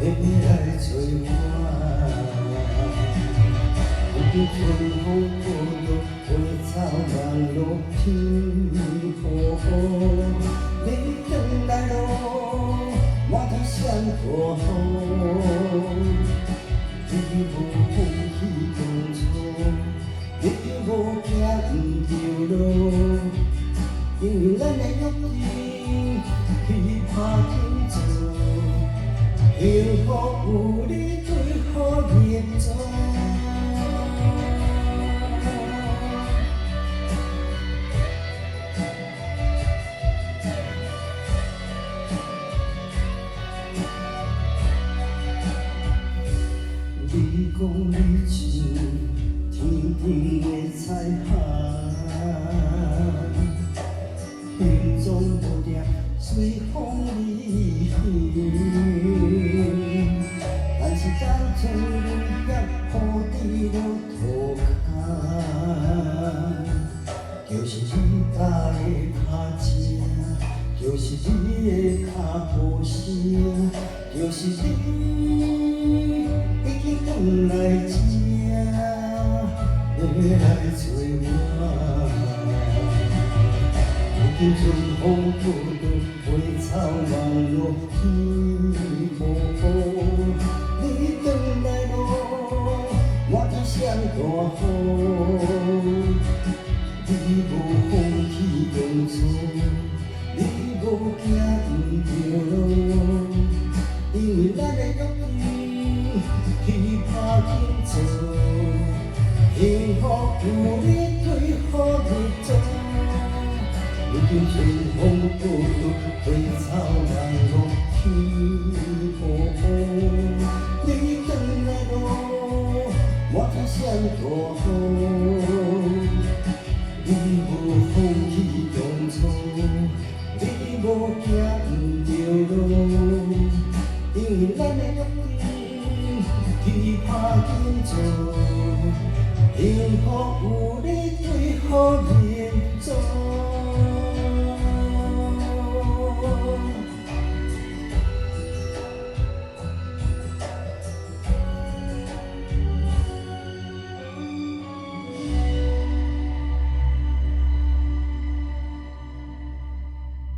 来做我，有春风不落，花草万落天空。你回来咯，满天闪大雨。你无风去当初，你无行不着路，因为咱的约定去打拼做。幸福有你对好日子，你讲你像天边的彩虹，形状无定，随风离去。但是当初你也铺伫了涂骹，就是你踏的脚趾，就是你的脚步声，就是你已经返来这，要来找我。有经春风不落，花草万落天无。你回来咯，满天闪大雨。你无风去当初，你无行不着路，因为咱的约定去打拼做。幸福有你对好日子。如今春风不落，花草万落天空。你回来咯，满天闪大雨。你无风去当初，你无行着路，因为咱的约定去打拼做。幸福有你对好日子。